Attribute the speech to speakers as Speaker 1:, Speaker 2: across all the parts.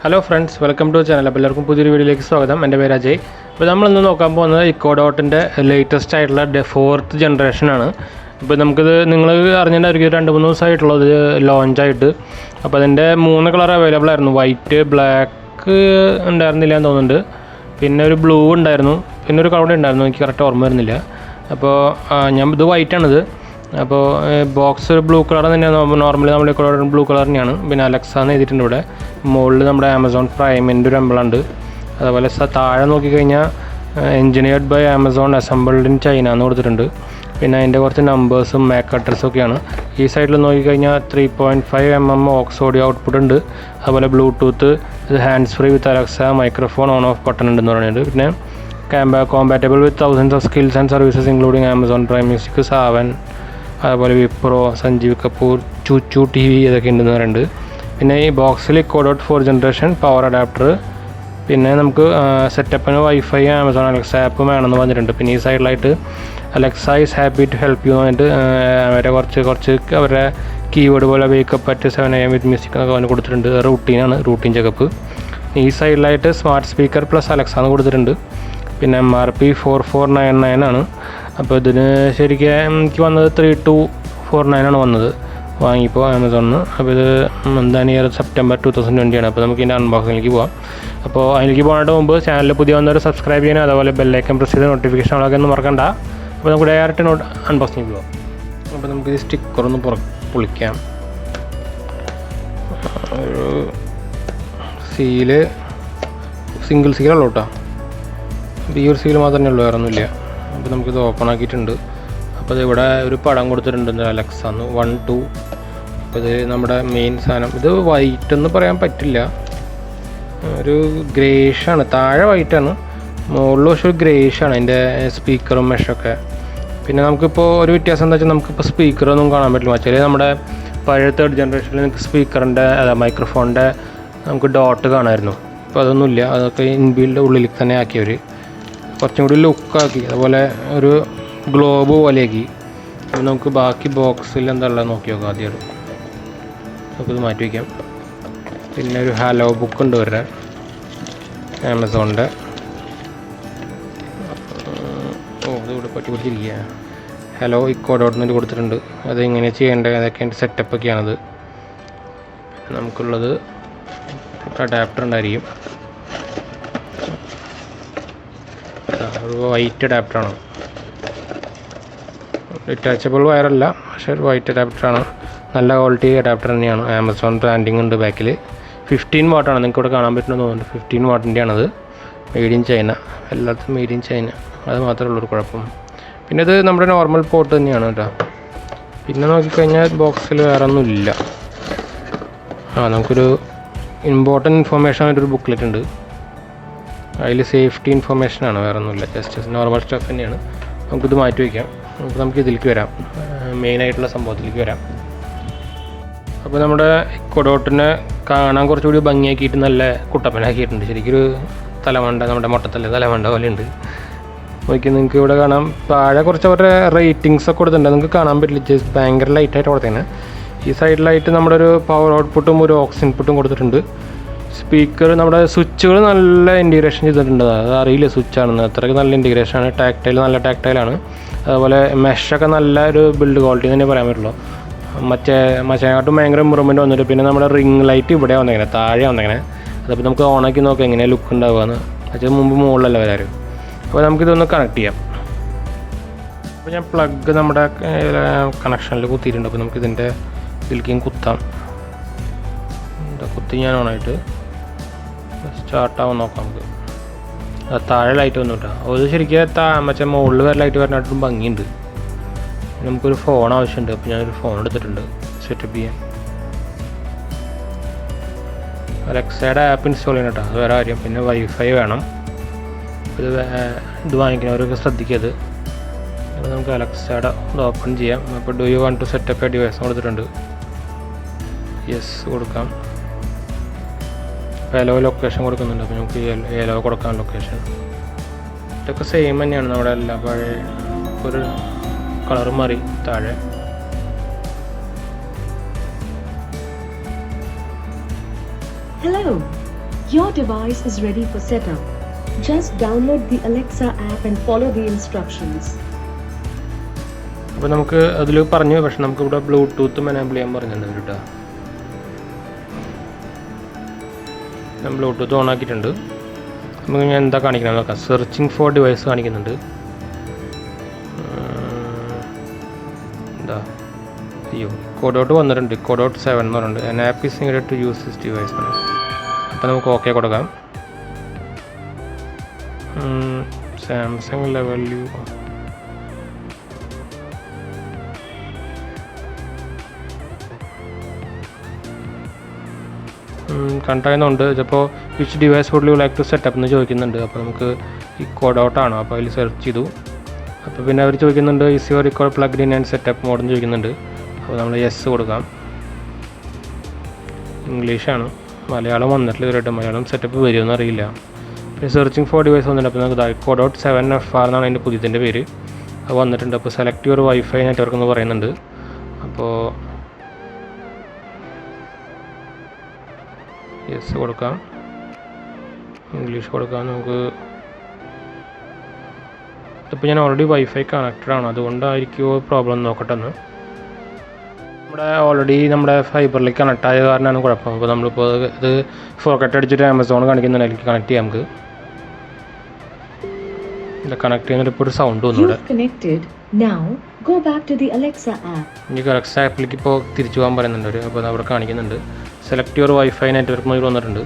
Speaker 1: Hello friends, welcome to channel. അപ്പോൾ എല്ലാവർക്കും പുതിയൊരു വീഡിയോയിലേക്ക് സ്വാഗതം. എൻ്റെ പേര് അജയ്. അപ്പോൾ നമ്മളിന്ന് നോക്കാൻ പോകുന്നത് ഇക്കോ ഡോട്ടിൻ്റെ ലേറ്റസ്റ്റ് ആയിട്ടുള്ള 4th ജനറേഷനാണ്. ഇപ്പോൾ നമുക്കിത് നിങ്ങൾ അറിഞ്ഞിട്ടുണ്ടായിരിക്കും, 2-3 ദിവസമായിട്ടുള്ളത് ലോഞ്ചായിട്ട്. അപ്പോൾ അതിൻ്റെ 3 കളർ അവൈലബിൾ ആയിരുന്നു. വൈറ്റ്, ബ്ലാക്ക് ഉണ്ടായിരുന്നില്ല എന്ന് തോന്നുന്നുണ്ട്, പിന്നെ ഒരു ബ്ലൂ ഉണ്ടായിരുന്നു, പിന്നെ ഒരു കളർ ഉണ്ടായിരുന്നു, എനിക്ക് കറക്റ്റ് ഓർമ്മ വരുന്നില്ല. അപ്പോൾ ഇത് വൈറ്റാണിത്. അപ്പോൾ ബോക്സ് ഒരു ബ്ലൂ കളർ തന്നെയാണ്. നോർമലി നമ്മൾ കളർ ബ്ലൂ കളർ തന്നെയാണ്. പിന്നെ അലക്സ എന്ന് എഴുതിയിട്ടുണ്ട് ഇവിടെ. മുകളിൽ നമ്മുടെ ആമസോൺ പ്രൈമിൻ്റെ ഒരു എംബ്ലമുണ്ട്. അതുപോലെ താഴെ നോക്കിക്കഴിഞ്ഞാൽ engineered by Amazon, assembled in China എന്ന് കൊടുത്തിട്ടുണ്ട്. പിന്നെ അതിൻ്റെ കുറച്ച് നമ്പേഴ്സും മാക് അഡ്രസ്സൊക്കെയാണ്. ഈ സൈഡിൽ നോക്കിക്കഴിഞ്ഞാൽ 3.5 mm ഓക്സ് ഓഡിയോ ഔട്ട്പുട്ട് ഉണ്ട്. അതുപോലെ bluetooth, hands free with Alexa, microphone on off button ഉണ്ടെന്ന് പറയുന്നുണ്ട്. പിന്നെ compatible with thousands of skills and services including Amazon prime music, Saavn, അതുപോലെ വിപ്രോ, സഞ്ജീവ് കപൂർ, ചൂച്ചു TV ഇതൊക്കെ ഉണ്ടെന്ന് പറയുന്നുണ്ട്. പിന്നെ ഈ ബോക്സിൽ eco dot 4 generation power adapter, പിന്നെ നമുക്ക് സെറ്റപ്പിന് വൈഫൈ, ആമസോൺ അലക്സ ആപ്പും വേണമെന്ന് പറഞ്ഞിട്ടുണ്ട്. പിന്നെ ഈ സൈഡിലായിട്ട് Alexa is happy to help you എന്ന് പറഞ്ഞിട്ട് അവരെ കുറച്ച് അവരുടെ കീവേഡ് പോലെ wake up at 7 AM with music എന്നൊക്കെ അവന് കൊടുത്തിട്ടുണ്ട്. റൂട്ടീനാണ്, റൂട്ടീൻ ചെക്കപ്പ്. ഈ സൈഡിലായിട്ട് സ്മാർട്ട് സ്പീക്കർ പ്ലസ് അലക്സ എന്ന് കൊടുത്തിട്ടുണ്ട്. പിന്നെ MRP 4499 ആണ്. അപ്പോൾ ഇതിന് ശരിക്കും എനിക്ക് വന്നത് 3249 ആണ് വന്നത് വാങ്ങിയപ്പോൾ ആമസോണിൽ. അപ്പോൾ ഇത് എന്താണ് ഇയർ സെപ്റ്റംബർ 2020 ആണ്. അപ്പോൾ നമുക്ക് ഇതിൻ്റെ അൺബോക്സിങ്ങിലേക്ക് പോകാം. അപ്പോൾ അതിലേക്ക് പോകാനായിട്ട് മുമ്പ് ചാനൽ പുതിയ വന്നവർ സബ്സ്ക്രൈബ് ചെയ്യാനും അതുപോലെ ബെല്ലൈക്കൻ പ്രസ് ചെയ്ത് നോട്ടിഫിക്കേഷൻ ആളൊക്കെ ഒന്നും മറക്കണ്ട. അപ്പോൾ നമുക്ക് ഡയറക്റ്റ് അൺബോക്സിങ് പോകാം. അപ്പോൾ നമുക്കിത് സ്റ്റിക്കറൊന്ന് പൊളിക്കാം. ഒരു സീല് സിംഗിൾ സീലുള്ളൂ കേട്ടോ. ഈ ഒരു സീൽ മാത്രമേ ഉള്ളൂ, വേറെ ഒന്നുമില്ല. അപ്പോൾ നമുക്കിത് ഓപ്പൺ ആക്കിയിട്ടുണ്ട്. അപ്പോൾ ഇതിവിടെ ഒരു പടം കൊടുത്തിട്ടുണ്ട്, അലക്സ എന്ന് 1, 2. അപ്പോൾ ഇത് നമ്മുടെ മെയിൻ സാധനം. ഇത് വൈറ്റ് എന്ന് പറയാൻ പറ്റില്ല, ഒരു ഗ്രേഷാണ്. താഴെ വൈറ്റാണ്, മുകളിൽ പക്ഷേ ഒരു ഗ്രേഷാണ് അതിൻ്റെ സ്പീക്കറും മെഷൊക്കെ. പിന്നെ നമുക്കിപ്പോൾ ഒരു വ്യത്യാസം എന്താ വെച്ചാൽ, നമുക്കിപ്പോൾ സ്പീക്കറൊന്നും കാണാൻ പറ്റില്ല. മറ്റേ നമ്മുടെ പഴയ 3rd ജനറേഷനിൽ നമുക്ക് സ്പീക്കറിൻ്റെ മൈക്രോഫോണിൻ്റെ നമുക്ക് ഡോട്ട് കാണാമായിരുന്നു. അപ്പോൾ അതൊന്നുമില്ല, അതൊക്കെ ഇൻബിൽഡ് ഉള്ളിലേക്ക് തന്നെ ആക്കിയവർ കുറച്ചും കൂടി ലുക്കാക്കി. അതുപോലെ ഒരു ഗ്ലോബ് പോലെയാക്കി. അപ്പോൾ നമുക്ക് ബാക്കി ബോക്സിൽ എന്താ ഉള്ളത് നോക്കി നോക്കാം. ആദ്യം നമുക്കിത് മാറ്റി വയ്ക്കാം. പിന്നെ ഒരു ഹലോ ബുക്ക് ഉണ്ട് വരെ ആമസോണിൻ്റെ. ഇതിവിടെ പറ്റി പിടിച്ചിരിക്കുക. ഹലോ ഇക്കോ ഡോട്ട് എന്ന് കൊടുത്തിട്ടുണ്ട്. അത് എങ്ങനെ ചെയ്യേണ്ടത്, അതൊക്കെ എൻ്റെ സെറ്റപ്പൊക്കെയാണത്. നമുക്കുള്ളത് അഡാപ്റ്റർ ഉണ്ടായിരിക്കും, ഒരു വൈറ്റ് അഡാപ്റ്ററാണ്. ഡിറ്റാച്ചബിൾ വയറല്ല, പക്ഷേ ഒരു വൈറ്റ് അഡാപ്റ്ററാണ്. നല്ല ക്വാളിറ്റി അഡാപ്റ്റർ തന്നെയാണ്. ആമസോൺ ബ്രാൻഡിങ് ഉണ്ട് ബാക്കിൽ. 15 വാട്ടാണ്, നിങ്ങൾക്ക് ഇവിടെ കാണാൻ പറ്റുമെന്ന് തോന്നുന്നുണ്ട്. 15 വാട്ടിൻ്റെയാണത്. മെയ്ഡ് ഇൻ ചൈന, എല്ലായിടത്തും മെയ്ഡ് ഇൻ ചൈന. അത് മാത്രമേ ഉള്ളൊരു കുഴപ്പം. പിന്നെ ഇത് നമ്മുടെ നോർമൽ പോർട്ട് തന്നെയാണ് കേട്ടോ. പിന്നെ നോക്കിക്കഴിഞ്ഞാൽ ബോക്സിൽ വേറെ ഒന്നുമില്ല. നമുക്കൊരു ഇമ്പോർട്ടൻറ്റ് ഇൻഫർമേഷൻ ആയിട്ടൊരു ബുക്ക്ലെറ്റ് ഉണ്ട്. അതിൽ സേഫ്റ്റി ഇൻഫർമേഷനാണ്, വേറെ ഒന്നുമില്ല. ജസ്റ്റ് നോർമൽ സ്റ്റഫ് തന്നെയാണ്. നമുക്കിത് മാറ്റി വയ്ക്കാം. നമുക്ക് ഇതിലേക്ക് വരാം, മെയിനായിട്ടുള്ള സംഭവത്തിലേക്ക് വരാം. അപ്പോൾ നമ്മുടെ ഇക്കോ ഡോട്ടിനെ കാണാൻ കുറച്ചുകൂടി ഭംഗിയാക്കിയിട്ട് നല്ല കുട്ടപ്പനാക്കിയിട്ടുണ്ട്. ശരിക്കൊരു തലമണ്ട, നമ്മുടെ മുട്ടത്തല്ല തലമണ്ട പോലെ ഉണ്ട്. നോക്കി നിങ്ങൾക്ക് ഇവിടെ കാണാം. താഴെ കുറച്ച് അവരുടെ റേറ്റിങ്സൊക്കെ കൊടുത്തിട്ടുണ്ട്, നിങ്ങൾക്ക് കാണാൻ പറ്റില്ല, ജസ്റ്റ് ഭയങ്കര ലൈറ്റായിട്ട് കൊടുത്തേനെ. ഈ സൈഡിലായിട്ട് നമ്മുടെ ഒരു പവർ ഔട്ട്പുട്ടും ഒരു ഓക്സ് ഇൻപുട്ടും കൊടുത്തിട്ടുണ്ട്. സ്പീക്കർ, നമ്മുടെ സ്വിച്ചുകൾ നല്ല ഇൻറ്റിഗ്രേഷൻ ചെയ്തിട്ടുണ്ട്. അത് അറിയില്ല സ്വിച്ചാണെന്ന്, അത്രയ്ക്ക് നല്ല ഇൻറ്റിഗ്രേഷനാണ്. നല്ല ടാക്ടൈലാണ്. അതുപോലെ മെഷൊക്കെ നല്ല ഒരു ബിൽഡ് ക്വാളിറ്റി തന്നെ പറയാൻ പറ്റുള്ളൂ. മറ്റേക്കാട്ടും ഭയങ്കര ഇമ്പ്രൂവ്മെൻറ്റ് വന്നിട്ട്. പിന്നെ നമ്മുടെ റിംഗ് ലൈറ്റ് ഇവിടെ വന്നേങ്ങനെ, താഴെ വന്നേങ്ങനെ. അതപ്പോൾ നമുക്ക് ഓണാക്കി നോക്കാം എങ്ങനെയാണ് ലുക്ക് ഉണ്ടാവുകയെന്ന്. അത് മുമ്പ് മുകളിലല്ല വരാറ്. അപ്പോൾ നമുക്കിതൊന്ന് കണക്ട് ചെയ്യാം. അപ്പോൾ ഞാൻ പ്ലഗ് നമ്മുടെ കണക്ഷനിൽ കുത്തിയിട്ടുണ്ട്. അപ്പോൾ നമുക്കിതിൻ്റെ ഇതിലേക്കും കുത്താം. കുത്തി ഞാൻ ഓണായിട്ട് സ്റ്റാർട്ടാവാൻ നോക്കാം. നമുക്ക് താഴെ ലൈറ്റ് വന്നു കേട്ടോ. അത് ശരിക്കും മറ്റേ മുകളിൽ വരെ ലൈറ്റ് വരാനായിട്ടും ഭംഗിയുണ്ട്. നമുക്കൊരു ഫോൺ ആവശ്യമുണ്ട്. അപ്പോൾ ഞാനൊരു ഫോൺ എടുത്തിട്ടുണ്ട് സെറ്റപ്പ് ചെയ്യാൻ. അലക്സയുടെ ആപ്പ് ഇൻസ്റ്റാൾ ചെയ്യണം കേട്ടോ, അത് വേറെ കാര്യം. പിന്നെ വൈഫൈ വേണം. ഇത് വാങ്ങിക്കുന്നവരൊക്കെ ശ്രദ്ധിക്കരുത്. അപ്പോൾ നമുക്ക് അലക്സയുടെ ഇത് ഓപ്പൺ ചെയ്യാം. അപ്പോൾ do you want to set up a device കൊടുത്തിട്ടുണ്ട്. യെസ് കൊടുക്കാം. യെല്ലോ ലൊക്കേഷൻ കൊടുക്കുന്നുണ്ട്. അപ്പോൾ നമുക്ക് യെല്ലോ കൊടുക്കാം ലൊക്കേഷൻ. ഇതൊക്കെ സെയിം തന്നെയാണ് നമ്മുടെ എല്ലാ പഴയ ഒരു കളർ മാറി താഴെ.
Speaker 2: Hello, Your device is ready for setup. Just download the Alexa app and follow the instructions.
Speaker 1: അപ്പോൾ നമുക്ക് അതിൽ പറഞ്ഞു, പക്ഷെ നമുക്കിവിടെ ബ്ലൂടൂത്തും എനേബിൾ ചെയ്യാൻ പറഞ്ഞിട്ടുണ്ട് കേട്ടോ. ഞാൻ ബ്ലൂടൂത്ത് ഓൺ ആക്കിയിട്ടുണ്ട്. നമുക്ക് ഞാൻ എന്താ കാണിക്കണം നോക്കാം. സെർച്ചിങ് ഫോർ ഡിവൈസ് കാണിക്കുന്നുണ്ട്. എന്താ അയ്യോ കോഡൗട്ട് വന്നിട്ടുണ്ട്. കോഡൗട്ട് 7 എന്ന് പറഞ്ഞിട്ടുണ്ട്. An app is needed to use this device. അപ്പോൾ നമുക്ക് ഓക്കെ കൊടുക്കാം. സാംസങ് ലെവൽ യു കണ്ടായിരുന്നുണ്ട്. ഇതിപ്പോൾ which device would you like to set up എന്ന് ചോദിക്കുന്നുണ്ട്. അപ്പോൾ നമുക്ക് ഈ കോഡൗട്ടാണ്. അപ്പോൾ അതിൽ സെർച്ച് ചെയ്തു. അപ്പോൾ പിന്നെ അവർ ചോദിക്കുന്നുണ്ട് is your record plugged in and setup mode എന്ന് ചോദിക്കുന്നുണ്ട്. അപ്പോൾ നമ്മൾ യെസ് കൊടുക്കാം. ഇംഗ്ലീഷാണ്, മലയാളം വന്നിട്ടില്ല ഇതുവരെയായിട്ട്. മലയാളം സെറ്റപ്പ് വരുമെന്ന് അറിയില്ല. പിന്നെ സെർച്ചിങ് ഫോർ ഡിവൈസ് വന്നിട്ടുണ്ട്. അപ്പോൾ നമുക്ക് കോഡൗട്ട് 7FR എന്നാണ് അതിൻ്റെ പുതിയതിൻ്റെ പേര്. അത് വന്നിട്ടുണ്ട്. അപ്പോൾ സെലക്ട് യുവർ വൈഫൈ നെറ്റ്വർക്ക് എന്ന് പറയുന്നുണ്ട്. അപ്പോൾ യെസ് കൊടുക്കാം. ഇംഗ്ലീഷ് കൊടുക്കാം. നമുക്ക് ഇപ്പോൾ ഞാൻ ഓൾറെഡി വൈഫൈ കണക്റ്റഡ് ആണ്, അതുകൊണ്ടായിരിക്കുമോ പ്രോബ്ലം നോക്കട്ടെ എന്ന്. നമ്മുടെ ഫൈബറിലേക്ക് കണക്ട് ആയ കാരണമാണ് കുഴപ്പം. അപ്പോൾ നമ്മളിപ്പോൾ ഇത് ഫോർക്കറ്റ് അടിച്ചിട്ട് ആമസോൺ കാണിക്കുന്നുണ്ട്, അതിലേക്ക് കണക്ട് ചെയ്യാം. നമുക്ക് ഇത് കണക്ട് ചെയ്യുന്നിട്ട് ഇപ്പോൾ ഒരു സൗണ്ട് വന്നു. ഇനി അലക്സ ആപ്പിലേക്ക് ഇപ്പോൾ തിരിച്ചു പോകാൻ പറയുന്നുണ്ട്. അപ്പോൾ അവിടെ കാണിക്കുന്നുണ്ട് select your wifi network mobile വന്നിട്ടുണ്ട്.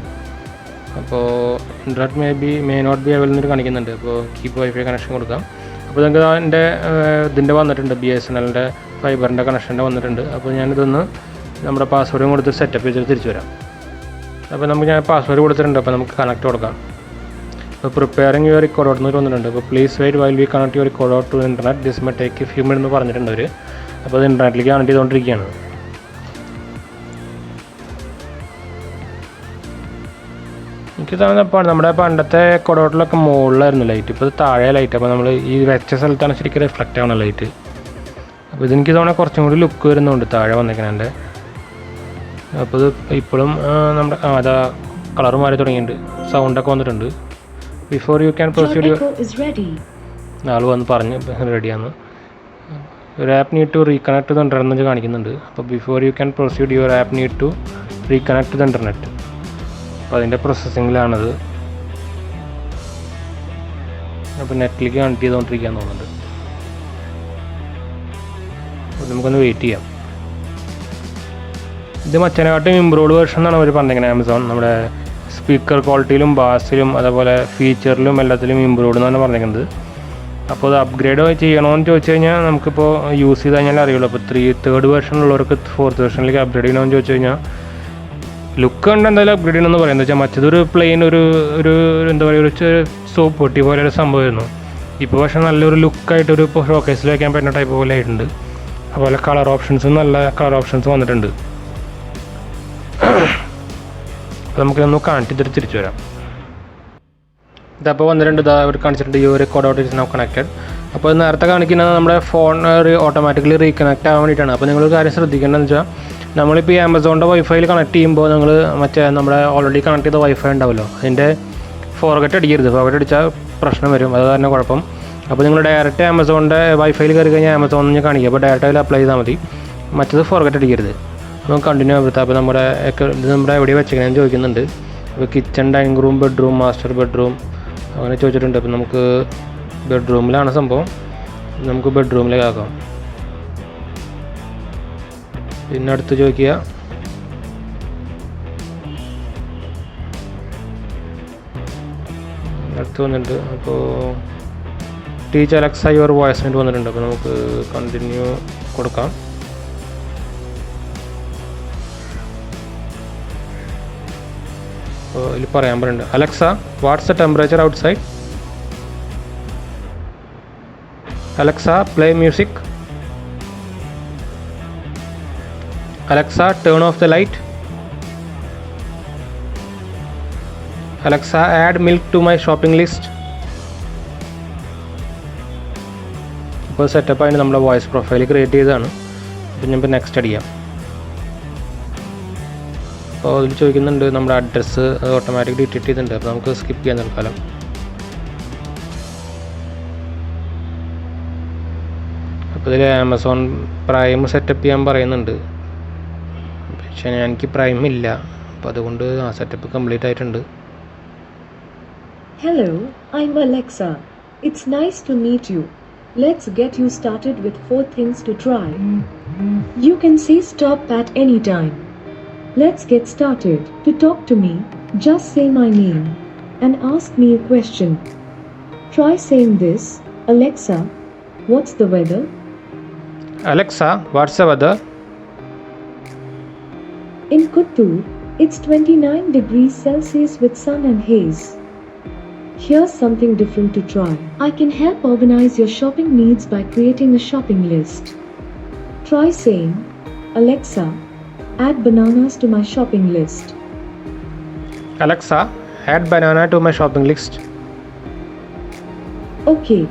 Speaker 1: അപ്പോൾ internet may not be available എന്ന് കാണിക്കുന്നുണ്ട്. അപ്പോൾ കീപ്പ് വൈഫൈ കണക്ഷൻ കൊടുക്കാം. അപ്പോൾ നിങ്ങൾക്ക് ഇതിൻ്റെ വന്നിട്ടുണ്ട്, BSNLൻ്റെ ഫൈബറിൻ്റെ കണക്ഷൻ്റെ വന്നിട്ടുണ്ട്. അപ്പോൾ ഞാനിതൊന്ന് നമ്മുടെ പാസ്വേഡും കൊടുത്ത് സെറ്റപ്പ് ചെയ്തിട്ട് തിരിച്ചു വരാം. അപ്പോൾ ഞാൻ പാസ്വേഡ് കൊടുത്തിട്ടുണ്ട്. അപ്പോൾ നമുക്ക് കണക്ട് കൊടുക്കാം. അപ്പോൾ പ്രിപ്പയറിംഗ് യുവർ റിക്കോർഡ് ഔട്ട് എന്ന് വന്നിട്ടുണ്ട്. അപ്പോൾ please wait while we connect your record out to internet this may take few minute എന്ന് പറഞ്ഞിട്ടുണ്ട് അവർ. അപ്പോൾ അത് ഇൻ്റർനെറ്റിലേക്ക് കണക്ട് ചെയ്തുകൊണ്ടിരിക്കുകയാണ്. എനിക്ക് തോന്നുന്നപ്പോൾ നമ്മുടെ പണ്ടത്തെ കൊടോട്ടിലൊക്കെ മുകളിലായിരുന്നു ലൈറ്റ്, ഇപ്പോൾ ഇത് താഴെ ലൈറ്റ്. അപ്പോൾ നമ്മൾ ഈ വെച്ച സ്ഥലത്താണ് ശരിക്കും റിഫ്ലക്റ്റ് ആവണ ലൈറ്റ്. അപ്പോൾ ഇതെനിക്ക് തോന്നുന്നത് കുറച്ചും കൂടി ലുക്ക് വരുന്നുണ്ട് താഴെ വന്നേക്കണേ. അപ്പോൾ ഇത് ഇപ്പോഴും നമ്മുടെ അതാ കളർ മാറി തുടങ്ങിയിട്ടുണ്ട്, സൗണ്ടൊക്കെ വന്നിട്ടുണ്ട്. ബിഫോർ യു ക്യാൻ പ്രൊസീഡ് ആൾ വന്ന് പറഞ്ഞ് റെഡിയാന്ന്. ഒരു app need to reconnect the internet കാണിക്കുന്നുണ്ട്. അപ്പോൾ before you can proceed your app need to reconnect the internet. അപ്പോൾ അതിൻ്റെ പ്രോസസ്സിങ്ങിലാണത്. അപ്പോൾ നെറ്റിലേക്ക് കണക്ട് ചെയ്തുകൊണ്ടിരിക്കുകയെന്ന് തോന്നുന്നുണ്ട്. അപ്പോൾ നമുക്കൊന്ന് വെയിറ്റ് ചെയ്യാം. ഇത് മറ്റേനെക്കാട്ടും ഇമ്പ്രൂവ്ഡ് വേർഷൻ എന്നാണ് അവർ പറഞ്ഞിരിക്കുന്നത് ആമസോൺ. നമ്മുടെ സ്പീക്കർ ക്വാളിറ്റിയിലും ബാസിലും അതേപോലെ ഫീച്ചറിലും എല്ലാത്തിലും ഇമ്പ്രൂവ്ഡ് എന്നാണ് പറഞ്ഞിരിക്കുന്നത്. അപ്പോൾ അത് അപ്ഗ്രേഡ് ചെയ്യണമെന്ന് ചോദിച്ചു കഴിഞ്ഞാൽ നമുക്കിപ്പോൾ യൂസ് ചെയ്ത് കഴിഞ്ഞാൽ അറിയുള്ളൂ. അപ്പോൾ തേർഡ് വേർഷനുള്ളവർക്ക് 4th വേർഷനിലേക്ക് അപ്ഗ്രേഡ് ചെയ്യണമെന്ന് ചോദിച്ചു കഴിഞ്ഞാൽ ലുക്ക് കണ്ട് എന്തായാലും അപ്ഗ്രേഡ് ചെയ്യണമെന്ന് പറയുന്നത് വെച്ചാൽ മറ്റേതൊരു പ്ലെയിൻ ഒരു എന്താ പറയുക ഒരു സോപ്പ് പൊട്ടി പോലെ ഒരു സംഭവമായിരുന്നു. ഇപ്പോൾ പക്ഷേ നല്ലൊരു ലുക്കായിട്ടൊരു ഷോക്കേസിൽ വയ്ക്കാൻ പറ്റുന്ന ടൈപ്പ് പോലെ ആയിട്ടുണ്ട്. അതുപോലെ കളർ ഓപ്ഷൻസും നല്ല കളർ ഓപ്ഷൻസ് വന്നിട്ടുണ്ട്. അപ്പോൾ നമുക്കൊന്ന് കാണിച്ചിട്ട് തിരിച്ചു വരാം. ഇതപ്പോൾ വന്നിട്ടുണ്ട്, ഇതാ ഇവിടെ കാണിച്ചിട്ടുണ്ട് your record out is now connected. അപ്പോൾ നേരത്തെ കാണിക്കുന്നത് നമ്മുടെ ഫോൺ ഓട്ടോമാറ്റിക്കലി റീകണക്ട് ആവാൻ വേണ്ടിയിട്ടാണ്. അപ്പോൾ നിങ്ങളൊരു കാര്യം ശ്രദ്ധിക്കേണ്ടതെന്ന് വെച്ചാൽ നമ്മളിപ്പോൾ ഈ ആമസോണിൻ്റെ വൈഫൈയിൽ കണക്ട് ചെയ്യുമ്പോൾ നിങ്ങൾ മറ്റേ നമ്മുടെ ഓൾറെഡി കണക്ട് ചെയ്ത വൈഫൈ ഉണ്ടാവുമല്ലോ, അതിൻ്റെ ഫോർഗറ്റ് അടിക്കരുത്. ഫോർഗറ്റ് അടിച്ചാൽ പ്രശ്നം വരും, അത് തന്നെ കുഴപ്പം. അപ്പോൾ നിങ്ങൾ ഡയറക്റ്റ് ആമസോണിൻ്റെ വൈഫൈയിൽ കയറി കഴിഞ്ഞാൽ ആമസോണിൽ നിന്ന് കാണിക്കുക. അപ്പോൾ ഡയറക്റ്റ് അതിൽ അപ്ലൈ ചെയ്താൽ മതി, മറ്റത് ഫോർഗറ്റ് അടിക്കരുത്. നമുക്ക് കണ്ടിന്യൂ ആവുക. അപ്പോൾ നമ്മുടെ എവിടെ വെച്ചിങ്ങനെ ചോദിക്കുന്നുണ്ട്. അപ്പോൾ kitchen, dining room, bedroom, master bedroom അങ്ങനെ ചോദിച്ചിട്ടുണ്ട്. അപ്പോൾ നമുക്ക് ബെഡ്റൂമിലാണ് സംഭവം, നമുക്ക് ബെഡ്റൂമിലേക്ക് ആക്കാം. പിന്നെ അടുത്ത് ചോദിക്കുക അടുത്ത് വന്നിട്ടുണ്ട്. അപ്പോൾ ടീച്ച് അലക്സ യുവർ വോയിസ് ആയിട്ട് വന്നിട്ടുണ്ട്. അപ്പോൾ നമുക്ക് കണ്ടിന്യൂ കൊടുക്കാം. അപ്പോൾ ഇതിൽ പറയാൻ പറയുന്നുണ്ട്, Alexa what's the temperature out side. Alexa play music. Alexa, turn off the light. Alexa, add milk to my shopping list. ഇപ്പോൾ സെറ്റപ്പായിട്ട് നമ്മുടെ വോയിസ് പ്രൊഫൈൽ ക്രിയേറ്റ് ചെയ്തതാണ്. അപ്പോൾ ഞാൻ ഇപ്പോൾ നെക്സ്റ്റ് അടിക്കാം. അപ്പോൾ അതിൽ ചോദിക്കുന്നുണ്ട് നമ്മുടെ അഡ്രസ്സ് ഓട്ടോമാറ്റിക് ഡിറ്റക്ട് ചെയ്തിട്ടുണ്ട്. അപ്പോൾ നമുക്ക് സ്കിപ്പ് ചെയ്യാൻ തൽക്കാലം. അപ്പോൾ ഇതിൽ ആമസോൺ പ്രൈം സെറ്റപ്പ് ചെയ്യാൻ പറയുന്നുണ്ട്. പക്ഷേ എനിക്ക് പ്രൈം ഇല്ല, അപ്പോൾ അതുകൊണ്ട് ആ സെറ്റപ്പ് കംപ്ലീറ്റ് ആയിട്ടുണ്ട്.
Speaker 2: Hello, I'm Alexa. It's nice to meet you. Let's get you started with 4 things to try. You can say stop at any time. Let's get started. To talk to me, just say my name and ask me a question. Try saying this, Alexa, what's the weather?
Speaker 1: Alexa, what's the weather?
Speaker 2: In Kuttur, it's 29 degrees Celsius with sun and haze. Here's something different to try. I can help organize your shopping needs by creating a shopping list. Try saying, Alexa, add bananas to my shopping list.
Speaker 1: Alexa, add banana to my shopping list.
Speaker 2: Okay,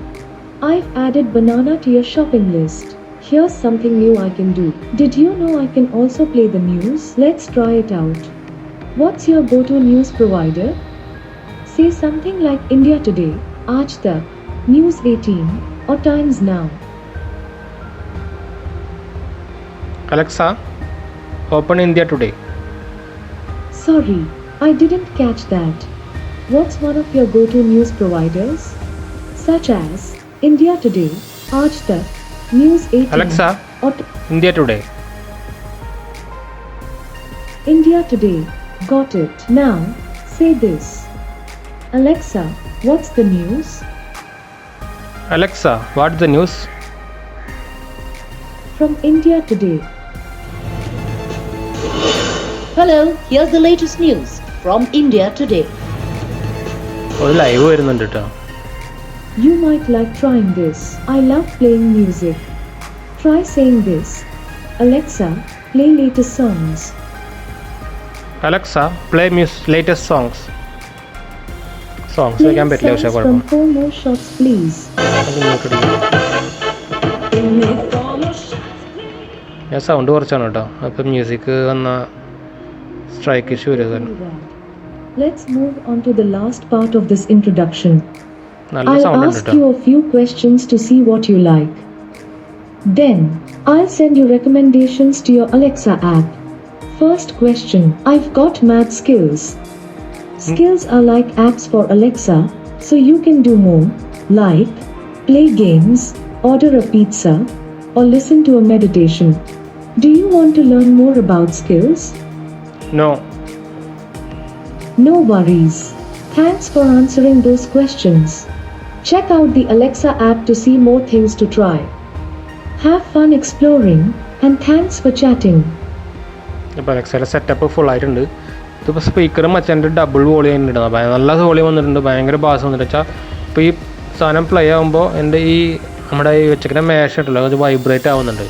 Speaker 2: I've added banana to your shopping list. Here's something new I can do. Did you know I can also play the news? Let's try it out. What's your go-to news provider? Say something like India Today, Aaj Tak, News 18, or Times Now.
Speaker 1: Alexa, open India Today.
Speaker 2: Sorry, I didn't catch that. What's one of your go-to news providers? Such as India Today, Aaj Tak, News 18,
Speaker 1: Alexa,
Speaker 2: or
Speaker 1: India Today.
Speaker 2: India Today. Got it. Now, say this. Alexa, what's the news?
Speaker 1: Alexa, what's the news?
Speaker 2: From India Today.
Speaker 3: Hello, here's the latest news from India Today.
Speaker 1: ഒരു live വരുന്നുണ്ട് കേട്ടോ.
Speaker 2: You might like trying this. I love playing music. Try saying this. Alexa, play latest songs.
Speaker 1: Alexa, play latest songs. Songs
Speaker 2: Play
Speaker 1: വെക്കാൻ പറ്റില്ല പക്ഷേ
Speaker 2: songs from
Speaker 1: കുഴപ്പം.
Speaker 2: 4 more shots, please.
Speaker 1: ഞാൻ sound കുറച്ചാണ് കേട്ടോ. അപ്പം മ്യൂസിക് വന്ന സ്ട്രൈക്ക് ഇഷ്യൂ വരും.
Speaker 2: Let's move on to the last part of this introduction.
Speaker 1: നല്ല
Speaker 2: I'll
Speaker 1: സൗണ്ട് ഉണ്ട്
Speaker 2: ask
Speaker 1: കേട്ടോ.
Speaker 2: you a few questions to see what you like. Then, I'll send you recommendations to your Alexa app. First question. I've got math skills. Skills are like apps for Alexa, so you can do more, like play games, order a pizza, or listen to a meditation. Do you want to learn more about skills?
Speaker 1: No.
Speaker 2: No worries. Thanks for answering those questions. Check out the Alexa app to see more things to try. Have fun exploring, and thanks for chatting.
Speaker 1: ഇപ്പോൾ അലക്സയുടെ setup full ആയിട്ടുണ്ട്. ഇതിപ്പോൾ സ്പീക്കറും മറ്റേ double volume ഉണ്ട്. നല്ല volume വന്നിട്ടുണ്ട്, ഭയങ്കര bass വന്നിട്ട് വെച്ചാൽ ഇപ്പോൾ ഈ സാധനം പ്ലേ ആകുമ്പോൾ എൻ്റെ ഈ നമ്മുടെ ഈ വെച്ചിരിക്കുന്ന മേശ ഉണ്ടല്ലോ അത് വൈബ്രേറ്റ് ആവുന്നുണ്ട്.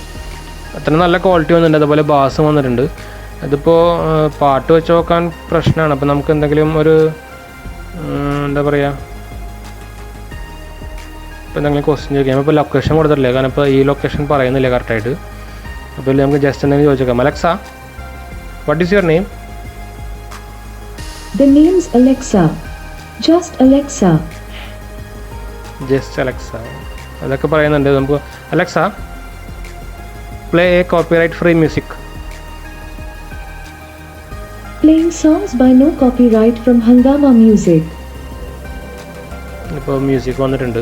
Speaker 1: അത്ര നല്ല ക്വാളിറ്റി വന്നിട്ടുണ്ട്, അതുപോലെ ബാസും വന്നിട്ടുണ്ട്. അതിപ്പോൾ പാട്ട് വെച്ച് നോക്കാൻ പ്രശ്നമാണ്. അപ്പോൾ നമുക്ക് എന്തെങ്കിലും ഒരു എന്താ പറയുക, ഇപ്പോൾ എന്തെങ്കിലും ക്വസ്റ്റ്യൻ ചോദിക്കാം. ഇപ്പോൾ ലൊക്കേഷൻ കൊടുത്തിട്ടില്ല, കാരണം ഇപ്പോൾ ഈ ലൊക്കേഷൻ പറയുന്നില്ല കറക്റ്റായിട്ട്. അപ്പോൾ നമുക്ക് ജസ്റ്റ് എന്തെങ്കിലും ചോദിച്ചേക്കാം. Alexa, what is your name?
Speaker 2: The name's Alexa. Just Alexa.
Speaker 1: Just Alexa അതൊക്കെ പറയുന്നുണ്ട്. നമുക്ക് Alexa, play A copyright free music.
Speaker 2: Playing songs by no copyright from Hangama Music.
Speaker 1: ഇപ്പോൾ മ്യൂസിക് വന്നിട്ടുണ്ട്.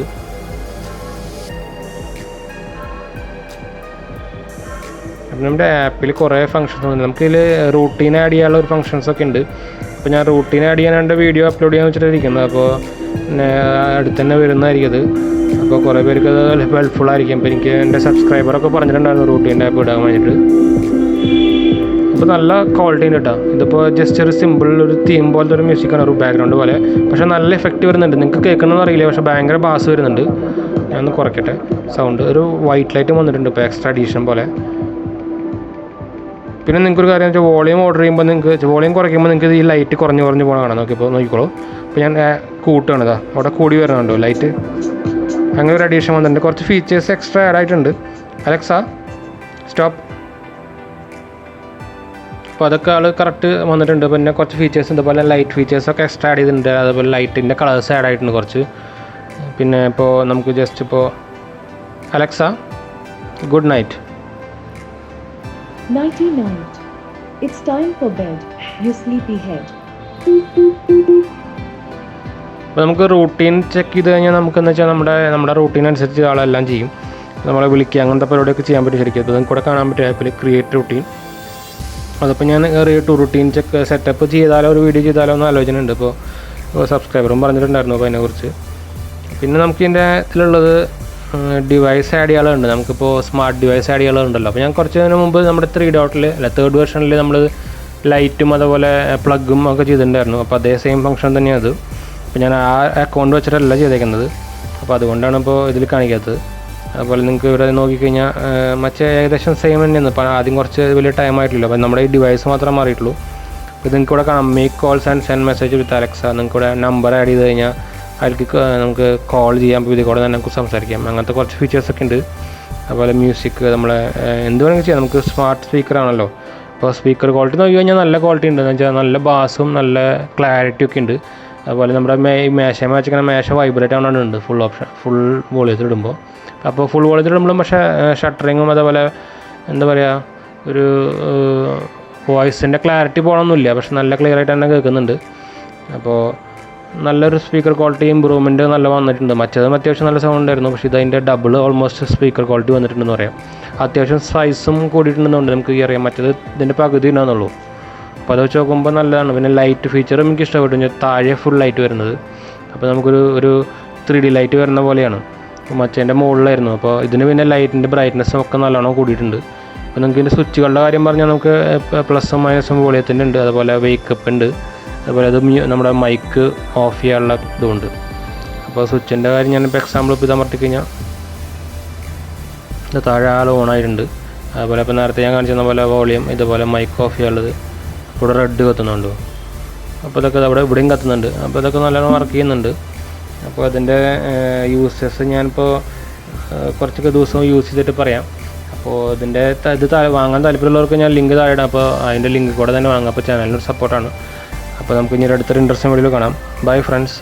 Speaker 1: അപ്പം നമ്മുടെ ആപ്പിൽ കുറേ ഫങ്ഷൻസ് ഉണ്ട്. നമുക്കിതിൽ റൂട്ടീൻ ആഡ് ചെയ്യാനുള്ള ഒരു ഫങ്ഷൻസൊക്കെ ഉണ്ട്. അപ്പോൾ ഞാൻ റൂട്ടീൻ ആഡ് ചെയ്യാനായിട്ട് വീഡിയോ അപ്ലോഡ് ചെയ്യാൻ വെച്ചിട്ടിരിക്കുന്നത്. അപ്പോൾ അടുത്ത് തന്നെ വരുന്നതായിരിക്കും അത്. അപ്പോൾ കുറേ പേർക്ക് അത് ഹെൽപ്ഫുൾ ആയിരിക്കും. അപ്പോൾ എനിക്ക് എൻ്റെ സബ്സ്ക്രൈബറൊക്കെ പറഞ്ഞിട്ടുണ്ടായിരുന്നു റൂട്ടീൻ്റെ ആപ്പ് ഇടാൻ വേണ്ടിയിട്ട്. അപ്പോൾ നല്ല ക്വാളിറ്റി ഉണ്ട് കേട്ടോ. ഇതിപ്പോൾ ജസ്റ്റ് ഒരു സിമ്പിൾ ഒരു തീം പോലത്തെ ഒരു മ്യൂസിക്കാണ്, ഒരു ബാക്ക്ഗ്രൗണ്ട് പോലെ. പക്ഷേ നല്ല എഫക്റ്റ് വരുന്നുണ്ട്. നിങ്ങൾക്ക് കേൾക്കണമെന്ന് അറിയില്ല, പക്ഷേ ഭയങ്കര ബാസ് വരുന്നുണ്ട്. ഞാനൊന്ന് കുറയ്ക്കട്ടെ സൗണ്ട്. ഒരു വൈറ്റ് ലൈറ്റും വന്നിട്ടുണ്ട് ഇപ്പോൾ എക്സ്ട്രാ അഡീഷൻ പോലെ. പിന്നെ നിങ്ങൾക്കൊരു കാര്യം വെച്ചാൽ വോളിയം ഓർഡർ ചെയ്യുമ്പോൾ നിങ്ങൾക്ക് വോളിയം കുറയ്ക്കുമ്പോൾ നിങ്ങൾക്ക് ഈ ലൈറ്റ് കുറഞ്ഞ് പോകണം കാണാം. നോക്കിയപ്പോൾ നോക്കിക്കോളൂ. ഇപ്പോൾ ഞാൻ കൂട്ടുകയാണ്, ഇതാ അവിടെ കൂടി വരുന്നുണ്ടോ ലൈറ്റ്. അങ്ങനെ ഒരു അഡീഷൻ വന്നിട്ടുണ്ട്. കുറച്ച് ഫീച്ചേഴ്സ് എക്സ്ട്രാ ആഡ് ആയിട്ടുണ്ട്. Alexa, stop. അപ്പോൾ അതൊക്കെ ആൾ കറക്റ്റ് വന്നിട്ടുണ്ട്. പിന്നെ കുറച്ച് ഫീച്ചേഴ്സ് ഇതുപോലെ ലൈറ്റ് ഫീച്ചേഴ്സൊക്കെ എക്സ്ട്രാ ആഡ് ചെയ്തിട്ടുണ്ട്. അതുപോലെ ലൈറ്റിൻ്റെ കളേഴ്സ് ആഡ് ആയിട്ടുണ്ട് കുറച്ച്. പിന്നെ ഇപ്പോൾ നമുക്ക് ജസ്റ്റ് ഇപ്പോൾ Alexa good night.
Speaker 2: Nighty night. It's time for bed, you sleepy head.
Speaker 1: അപ്പോൾ നമുക്ക് റൂട്ടീൻ ചെക്ക് ചെയ്ത് കഴിഞ്ഞാൽ നമുക്കെന്ന് വെച്ചാൽ നമ്മുടെ റൂട്ടീൻ അനുസരിച്ച് ആളെല്ലാം ചെയ്യും. നമ്മളെ വിളിക്കുക അങ്ങനത്തെ പരിപാടിയൊക്കെ ചെയ്യാൻ പറ്റും ശരിക്കും. അപ്പോൾ നിങ്ങൾക്ക് കൂടെ കാണാൻ പറ്റും ആപ്പിൽ ക്രിയേറ്റ് റൂട്ടീൻ. അതിപ്പോൾ ഞാൻ റൂട്ടീൻ ചെക്ക് സെറ്റപ്പ് ചെയ്താലോ ഒരു വീഡിയോ ചെയ്താലോ എന്ന് ആലോചന ഉണ്ട്. ഇപ്പോൾ സബ്സ്ക്രൈബറും പറഞ്ഞിട്ടുണ്ടായിരുന്നു അപ്പോൾ അതിനെക്കുറിച്ച്. പിന്നെ നമുക്ക് ഇതിൻ്റെ ഇതിലുള്ളത് ഡിവൈസ് ആഡ് ചെയ്യാറുണ്ട്. നമുക്കിപ്പോൾ സ്മാർട്ട് ഡിവൈസ് ആഡ് ചെയ്യാറുണ്ടല്ലോ. അപ്പോൾ ഞാൻ കുറച്ച് ഇതിന് മുമ്പ് നമ്മുടെ 3 ഡോട്ടിൽ അല്ല 3rd വെർഷനിൽ നമ്മൾ ലൈറ്റും അതുപോലെ പ്ലഗും ഒക്കെ ചെയ്തിട്ടുണ്ടായിരുന്നു. അപ്പോൾ അതേ സെയിം ഫംഗ്ഷൻ തന്നെയാണ് അത്. അപ്പോൾ ഞാൻ ആ അക്കൗണ്ട് വെച്ചിട്ടല്ല ചെയ്തേക്കുന്നത്. അപ്പോൾ അതുകൊണ്ടാണ് ഇപ്പോൾ ഇതിൽ കാണിക്കാത്തത്. അതുപോലെ നിങ്ങൾക്ക് ഇവിടെ നോക്കിക്കഴിഞ്ഞാൽ മറ്റേ ഏകദേശം സെയിം തന്നെയാണ്. അപ്പോൾ ആദ്യം കുറച്ച് വലിയ ടൈം ആയിട്ടില്ല. അപ്പോൾ നമ്മുടെ ഈ ഡിവൈസ് മാത്രമേ മാറിയിട്ടുള്ളൂ. അപ്പോൾ നിങ്ങൾക്ക് ഇവിടെ കാണാം make calls and send message with Alexa. നിങ്ങൾക്ക് ഇവിടെ നമ്പർ ആഡ് ചെയ്ത് കഴിഞ്ഞാൽ അതിലേക്ക് നമുക്ക് കോൾ ചെയ്യാം, ഇതിൽ കൂടെ തന്നെ നമുക്ക് സംസാരിക്കാം. അങ്ങനത്തെ കുറച്ച് ഫീച്ചേഴ്സൊക്കെ ഉണ്ട്. അതുപോലെ മ്യൂസിക് നമ്മളെ എന്ത് വേണമെങ്കിൽ ചെയ്യാം. നമുക്ക് സ്മാർട്ട് സ്പീക്കറാണല്ലോ. അപ്പോൾ സ്പീക്കർ ക്വാളിറ്റി നോക്കി കഴിഞ്ഞാൽ നല്ല ക്വാളിറ്റി ഉണ്ട്. എന്ന് വെച്ചാൽ നല്ല ബാസും നല്ല ക്ലാരിറ്റി ഒക്കെ ഉണ്ട്. അതുപോലെ നമ്മുടെ മേശ വെച്ചിങ്ങനെ മേശ വൈബ്രേറ്റ് ആവുന്നുണ്ട് ഫുൾ വോളിയത്തിൽ ഇടുമ്പോൾ. അപ്പോൾ ഫുൾ വോളിയത്തിൽ ഇടുമ്പോഴും പക്ഷേ ഷട്ടറിങ്ങും അതുപോലെ എന്താ പറയുക ഒരു വോയിസിൻ്റെ ക്ലാരിറ്റി പോകണമെന്നില്ല. പക്ഷെ നല്ല ക്ലിയർ ആയിട്ട് തന്നെ കേൾക്കുന്നുണ്ട്. അപ്പോൾ നല്ലൊരു സ്പീക്കർ ക്വാളിറ്റി ഇമ്പ്രൂവ്മെൻറ്റ് നല്ല വന്നിട്ടുണ്ട്. മറ്റേതും അത്യാവശ്യം നല്ല സൗണ്ട് ആയിരുന്നു. പക്ഷേ ഇതിൻ്റെ ഡബിൾ ഓൾമോസ്റ്റ് സ്പീക്കർ ക്വാളിറ്റി വന്നിട്ടുണ്ടെന്ന് പറയാം. അത്യാവശ്യം സൈസും കൂടിയിട്ടുണ്ടെന്നുണ്ട് നമുക്ക് ഈ അറിയാം. മറ്റേത് ഇതിൻ്റെ പകുതി ഉണ്ടാകുന്നുള്ളൂ. അപ്പോൾ അത് വെച്ച് നോക്കുമ്പോൾ നല്ലതാണ്. പിന്നെ ലൈറ്റ് ഫീച്ചറും എനിക്ക് ഇഷ്ടപ്പെട്ടു. താഴെ ഫുൾ ലൈറ്റ് വരുന്നത്. അപ്പോൾ നമുക്കൊരു 3D ലൈറ്റ് വരുന്ന പോലെയാണ്. മറ്റേൻ്റെ മുകളിലായിരുന്നു. അപ്പോൾ ഇതിന് പിന്നെ ലൈറ്റിൻ്റെ ബ്രൈറ്റ്നസ്സും ഒക്കെ നല്ലോണം കൂടിയിട്ടുണ്ട്. അപ്പോൾ നിങ്ങൾക്ക് ഇതിൻ്റെ സ്വിച്ചുകളുടെ കാര്യം പറഞ്ഞാൽ നമുക്ക് പ്ലസും മൈനസും വോളിയത്തിൻ്റെ ഉണ്ട്. അതുപോലെ വേക്കപ്പ് ഉണ്ട്. അതുപോലെ അത് നമ്മുടെ മൈക്ക് ഓഫ് ചെയ്യാനുള്ള ഇതുമുണ്ട്. അപ്പോൾ സ്വിച്ചിൻ്റെ കാര്യം ഞാനിപ്പോൾ എക്സാമ്പിൾ ഇപ്പോൾ ഇത് അമർത്തിക്കഴിഞ്ഞാൽ ഇത് താഴെ ഓണായിട്ടുണ്ട്. അതുപോലെ ഇപ്പോൾ നേരത്തെ ഞാൻ കാണിച്ചിരുന്ന പോലെ വോളിയം ഇതുപോലെ മൈക്ക് ഓഫ് ചെയ്യാനുള്ളത് ഇവിടെ റെഡ് കത്തുന്നുണ്ട്. അപ്പോൾ ഇതൊക്കെ ഇവിടെയും കത്തുന്നുണ്ട്. അപ്പോൾ ഇതൊക്കെ നല്ലോണം വർക്ക് ചെയ്യുന്നുണ്ട്. അപ്പോൾ അതിൻ്റെ യൂസസ് ഞാനിപ്പോൾ കുറച്ചൊക്കെ ദിവസം യൂസ് ചെയ്തിട്ട് പറയാം. അപ്പോൾ ഇതിൻ്റെ ഇത് വാങ്ങാൻ താല്പര്യമുള്ളവർക്ക് ഞാൻ ലിങ്ക് താഴെ ഇടാം. അപ്പോൾ അതിൻ്റെ ലിങ്ക് കൂടെ തന്നെ വാങ്ങാം. അപ്പോൾ ചാനലിനൊരു സപ്പോർട്ടാണ്. അപ്പോൾ നമുക്ക് ഇനി അടുത്തൊരു ഇൻട്രസ്റ്റിംഗ് വീഡിയോയിൽ കാണാം. Bye friends.